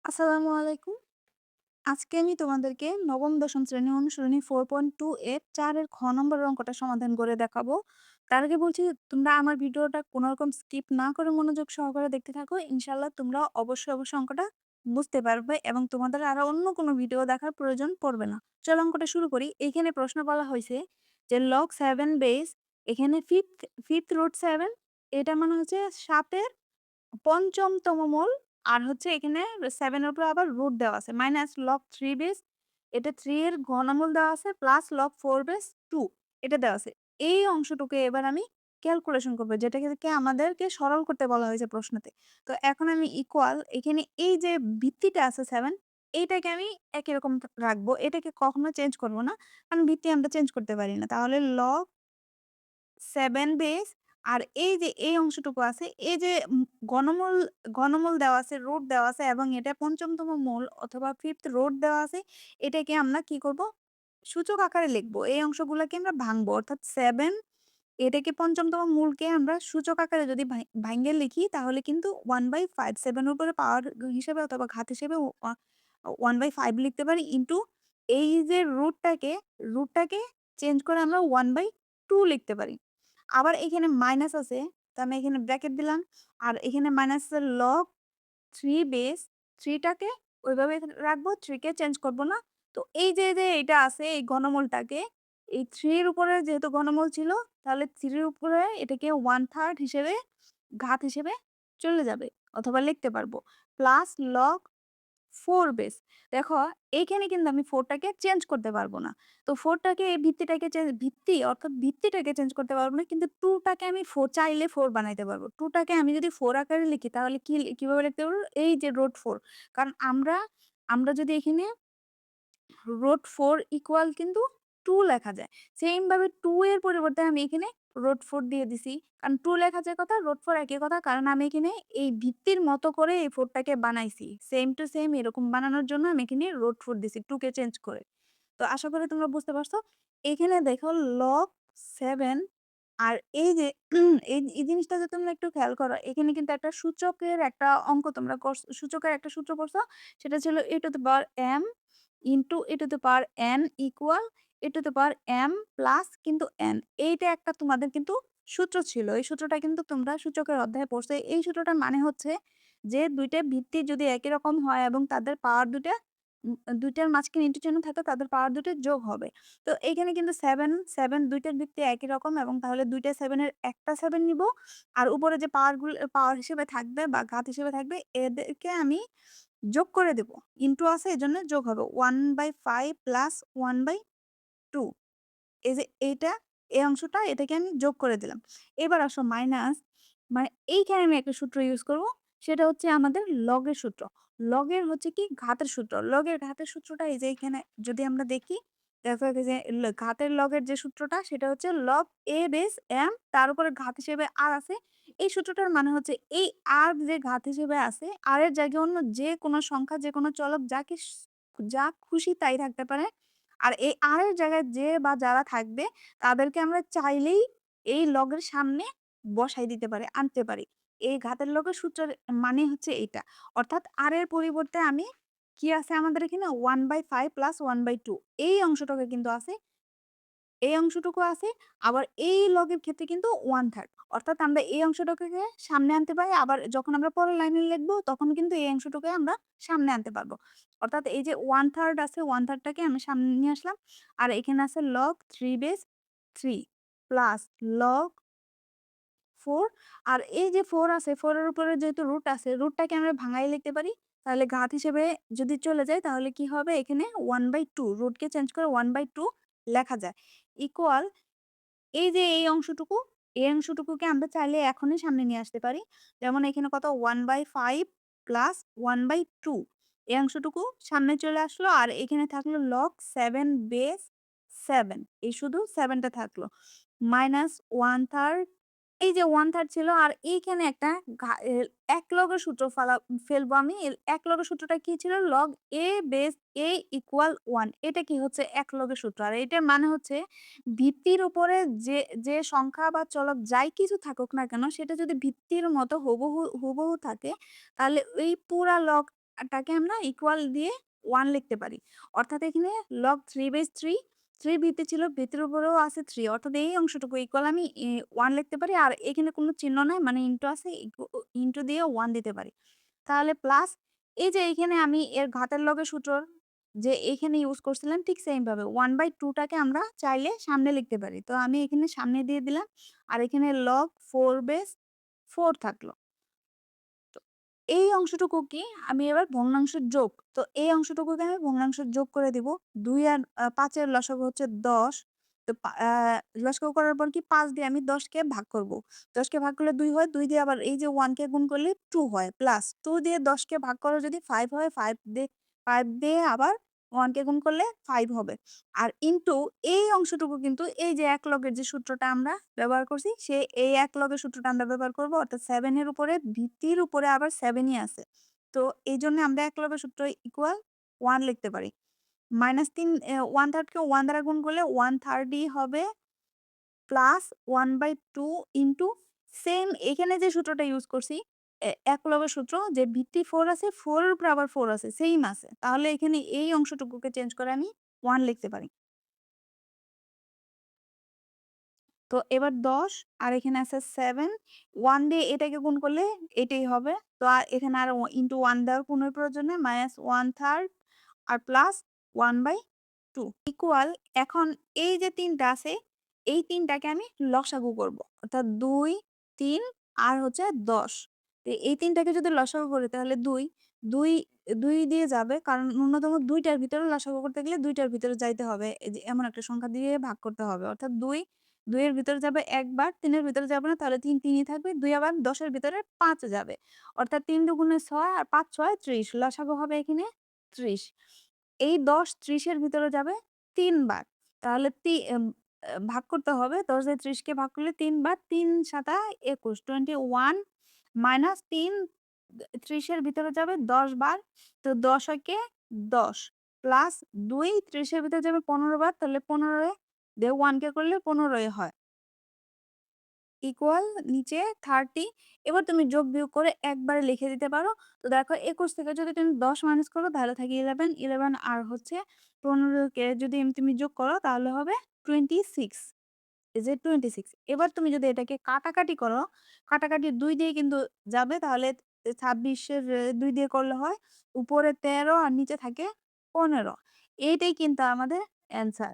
আসসালামু আলাইকুম। আজকে আমি তোমাদেরকে নবম দশম শ্রেণী অনুশীলনী 4.2 এর ৪ এর খ নম্বরের অঙ্কটা সমাধান করে দেখাবো। তার আগে বলছি তোমরা আমার ভিডিওটা কোনরকম স্কিপ না করে মনোযোগ সহকারে দেখতে থাকো। ইনশাআল্লাহ তোমরা অবশ্যই অঙ্কটা বুঝতে পারবে এবং তোমাদের আরো অন্য কোনো ভিডিও দেখার প্রয়োজন পড়বে না। চলো অঙ্কটা শুরু করি। এইখানে প্রশ্ন বলা হইছে যে log 7 বেস এখানে 5th রুট 7 এটা মানে হচ্ছে ৭ এর পঞ্চমতম মূল আর হচ্ছে এখানে 7 এর উপরে আবার রুট দেওয়া আছে। মাইনাস লগ 3 বেস এটা 3 এর ঘনমূল দেওয়া আছে প্লাস লগ 4 বেস 2 এটা দেওয়া আছে। এই অংশটুকু এবার আমি ক্যালকুলেশন করব যেটাকে আমাদেরকে সরল করতে বলা হয়েছে প্রশ্নতে। তো এখন আমি ইকুয়াল এখানে এই যে ভিত্তিটা আছে 7 এইটাকে আমি একই রকম রাখবো। এটাকে কখনো চেঞ্জ করব না। কারণ ভিত্তি আমরা চেঞ্জ করতে পারি না। তাহলে লগ 7 বেস আর এই যে এই অংশটুকু আছে, এই যে ঘনমূল ঘনমূল দেওয়া আছে, রুট দেওয়া আছে এবং এটা পঞ্চমতম মূল অথবা 5th রুট দেওয়া আছে। এটাকে আমরা কি করব? সূচক আকারে লিখব। এই অংশগুলাকে আমরা ভাঙবো। অর্থাৎ 7 এটাকে পঞ্চমতম মূলকে আমরা সূচক আকারে যদি ভাইঙ্গে লিখি তাহলে কিন্তু 1/5 7 এর উপরে পাওয়ার হিসেবে অথবা ঘাত হিসেবে 1/5 লিখতে পারি ইনটু এই যে রুটটাকে চেঞ্জ করে আমরা 1/2 লিখতে পারি। আবার এখানে মাইনাস আছে। তো আমি এখানে ব্র্যাকেট দিলাম। আর এখানে মাইনাস আছে লগ 3 বেস 3 টাকে ওইভাবে রাখবো। 3 কে চেঞ্জ করব না। তো এই যে এটা আছে এই ঘনমূলটাকে এই 3 এর উপরে যেহেতু ঘনমূল ছিল তাহলে 3 এর উপরে এটাকে 1/3 হিসেবে ঘাত হিসেবে চলে যাবে অথবা লিখতে পারবো। Plus log 4 base. দেখো এইখানে কিন্তু আমি 4 টাকে চেঞ্জ করতে পারব না। তো 4 টাকে এই ভিত্তিটাকে অর্থাৎ ভিত্তিটাকে চেঞ্জ করতে পারব না। কিন্তু 2 টাকে আমি 4 চাইলে 4 বানাইতে পারব। 2 টাকে আমি যদি 4 আকারে লিখি তাহলে কিভাবে লিখতে পারব? এই যে রুট 4 কারণ আমরা যদি এখানে রুট 4 ইকুয়াল কিন্তু 2 লেখা যায়। সেইম ভাবে 2 এর পরিবর্তে আমি এখানে রুট 4 দিয়ে দিছি। কারণ 2 লেখা যায় কথা, রুট 4 একই কথা। কারণ আমি এখানে এই ভিত্তির মতো করে এই 4 টাকে বানাইছি। সেম টু সেম এরকম বানানোর জন্য আমি এখানে রুট 4 দিছি 2 কে চেঞ্জ করে। তো আশা করি তোমরা বুঝতে পারছো। এখানে দেখো লগ 7 আর এই যে এই জিনিসটা যদি তোমরা একটু খেয়াল করো, এখানে কিন্তু একটা সূচকের একটা অঙ্ক তোমরা সূচকের একটা সূত্র পড়ছো। সেটা ছিল a to the power m into a to the power n equal a to the power m plus কিন্তু n। এইটা একটা তোমাদের কিন্তু সূত্র ছিল। এই সূত্রটা কিন্তু তোমরা সূচকের অধ্যায়ে পড়ছো। এই সূত্রটার মানে হচ্ছে যে ২ টা ভিত্তি যদি একই রকম হয় এবং তাদের পাওয়ার ২ টা ২ টার মাঝখানে ইন্টু চিহ্ন থাকে তাদের পাওয়ার ২ টা যোগ হবে। তো এইখানে কিন্তু 7 ২ টার ভিত্তি একই রকম এবং তাহলে ২ টা 7 এর একটা 7 নিবো। আর উপরে যে পাওয়ার হিসেবে থাকবে বা ঘাত হিসেবে থাকবে এদেরকে আমি যোগ করে দেব। ইনটু আছে এজন্য যোগ হবে 1/5 প্লাস 1/2 এই যে এই অংশটা এটাকে আমি যোগ করে দিলাম। এবার আসো মাইনাস মানে এইখানে আমি একটা সূত্র ইউজ করব। সেটা হচ্ছে আমাদের লগের সূত্র। লগের হচ্ছে কি ঘাতের সূত্র। লগের ঘাতের সূত্রটা এই যে এখানে যদি আমরা দেখি, দেখো এই যে ঘাতের লগের যে সূত্রটা সেটা হচ্ছে লগ a বেস m তার উপরে ঘাত হিসেবে r আছে। এই সূত্রটার মানে হচ্ছে এই r যে ঘাত হিসেবে আছে r এর জায়গায় অন্য যে কোনো সংখ্যা যে কোনো চলক যা খুশি তাই থাকতে পারে। আর এই r এর জায়গায় যে বা যারা থাকবে তাদেরকে আমরা চাইলেই এই লগের সামনে বসাই দিতে পারি, আনতে পারি। এই ঘাতের লগের সূত্রের মানে হচ্ছে এইটা। অর্থাৎ r এর পরিবর্তে আমি কি আছে আমাদের এখানে 1/5 প্লাস 1/2 এই অংশটাকে কিন্তু আছে এই অংশটুকু আছে। আবার এই লগের ক্ষেত্রে কিন্তু 1/3 অর্থাৎ আমরা এই অংশটুকুকে সামনে আনতে পারি। আবার যখন আমরা পরের লাইনে লিখবো তখন কিন্তু এই অংশটুকুকে আমরা সামনে আনতে পারবো। অর্থাৎ এই যে 1/3 আছে 1/3 টাকে আমি সামনে নিয়ে আসলাম। আর এখানে আছে লগ 3 বেস 3 প্লাস লগ 4 আর এই যে 4 আছে 4 এর উপরে যেহেতু রুট আছে রুটটাকে আমরা ভাঙায় লিখতে পারি। তাহলে ঘাত হিসেবে যদি চলে যায় তাহলে কি হবে এখানে 1/2 রুটকে চেঞ্জ করে 1/2 লেখা যায়। ইকুয়াল এই যে এই অংশটুকুকে আমরা চাইলে এখনই সামনে নিয়ে আসতে পারি। যেমন এখানে কত 1/5 প্লাস 1/2 এই অংশটুকু সামনে চলে আসলো। আর এখানে থাকলো লগ 7 বেস 7 এই শুধু 7 টা থাকলো। মাইনাস 1/3 এই যে 1/3 ছিল আর এইখানে একটা এক লগের সূত্র ফেলবো আমি। এক লগের সূত্রটা কি ছিল? Log a base a equal 1 এটা কি হচ্ছে এক লগের সূত্র। আর এটার মানে হচ্ছে ভিত্তির উপরে যে সংখ্যা বা চলক যাই কিছু থাকুক না কেন সেটা যদি ভিত্তির মতো হুবহু থাকে তাহলে এই পুরা লগ টাকে আমরা ইকুয়াল দিয়ে 1 লিখতে পারি। অর্থাৎ এখানে log 3/3 3 ভিতে ছিল, ভিতের উপরেও আছে 3 অর্থাৎ এই অংশটুকু ইকুয়াল আমি 1 লিখতে পারি। আর এখানে কোনো চিহ্ন নাই মানে ইন্টু আছে ইন্টু দিয়ে 1 দিতে পারি। তাহলে প্লাস এই যে এখানে আমি এর ঘাতের লগে সূত্রর যে এখানে ইউজ করছিলাম ঠিক সেম ভাবে 1/2 টাকে আমরা চাইলে সামনে লিখতে পারি। তো আমি এখানে সামনে দিয়ে দিলাম। আর এখানে log 4/4 থাকলো। এই অংশটুকু কি আমি এবার ভগ্নাংশের যোগ। তো এই অংশটুকুকে আমি ভগ্নাংশের যোগ করে দিব। ২ আর ৫ এর লসাগু হচ্ছে ১০। তো লসাগু করার পর কি ৫ দিয়ে আমি ১০ কে ভাগ করব। ১০ কে ভাগ করলে ২ হয়। ২ দিয়ে আবার এই যে 1 কে গুণ করলে 2 হয়। প্লাস 2 দিয়ে ১০ কে ভাগ করলে যদি 5 হয়, 5 দিয়ে আবার 1 কে গুণ করলে 5 হবে। আর ইনটু এই অংশটুকু কিন্তু এই যে একলগের যে সূত্রটা আমরা ব্যবহার করছি, এই একলগের সূত্রটা আমরা ব্যবহার করব। অর্থাৎ 7 এর উপরে ভিত্তির উপরে আবার 7 ই আছে। তো এইজন্য আমরা একলগের সূত্র ইকুয়াল 1 লিখতে পারি। -৩ 1/3 কে 1 দ্বারা গুণ করলে 1/3 ই হবে প্লাস 1/2 ইনটু সেম এখানে যে সূত্রটা ইউজ করছি একলগের সূত্র যে ভিত্তি 4 আছে, 4 এর উপরে আবার 4 আছে, সেইম আছে। তাহলে এখানে এই অংশটুকুকে চেঞ্জ করে আমি 1 লিখতে পারি। তো এবার ১০ আর এখানে আছে 7 1 দিয়ে এটাকে গুণ করলে এটাই হবে। তো আর এখানে আর ইনটু 1 দেওয়ার কোনো প্রয়োজন নেই। -1/3 আর প্লাস 1/2 ইকুয়াল এখন এই যে ৩ টা আছে, এই ৩ টাকে আমি লসাগু করব। অর্থাৎ ২, ৩ আর হচ্ছে ১০। তো এই ৩ টাকে যদি লসাগু করি তাহলে ২, ২, ২ দিয়ে যাবে। কারণ ন্যূনতম ২ টার ভিতরে লসাগু করতে গেলে ২ টার ভিতরে যাইতে হবে। এই যে এমন একটা সংখ্যা দিয়ে ভাগ করতে হবে। অর্থাৎ ২ এর ভিতরে যাবে ১ বার, ৩ এর ভিতরে যাবে না তাহলে ৩, ৩ ই থাকবে। ২ আবার ১০ এর ভিতরে ৫ যাবে। অর্থাৎ ৩ দুগুণে ৬ আর ৫ ৬ ৩০ লসাগু হবে এখানে ৩০। এই ১০ ৩০ এর ভিতরে যাবে ৩ বার। তাহলে ভাগ করতে হবে। ১০ দিয়ে ৩০ কে ভাগ করলে ৩ বার, ৩ ৭ ২১ 21 মাইনাস ৩ ৩০ এর ভিতরে যাবে ১০ বার। তো ১০ একে ১০ প্লাস ২ ৩০ এর ভিতরে যাবে ১৫ বার। তাহলে ১৫ দিয়ে 1 কে করলে ১৫ হয়। ইকুয়াল নিচে ৩০ এবার তুমি যোগ বিয়োগ করে একবারে লিখে দিতে পারো। তো দেখো ২১ থেকে যদি তুমি ১০ মাইনাস করো তাহলে থাকে 11, 11 আর হচ্ছে ১৫ কে যদি তুমি যোগ করো তাহলে হবে 26 ইজ ইট 26 এবার তুমি যদি এটাকে কাটাকাটি করো, কাটাকাটি ২ দিয়ে কিন্তু যাবে তাহলে ২৬ এর ২ দিয়ে করলে হয় উপরে ১৩ আর নিচে থাকে ১৫ এইটাই কিন্তু আমাদের অ্যান্সার।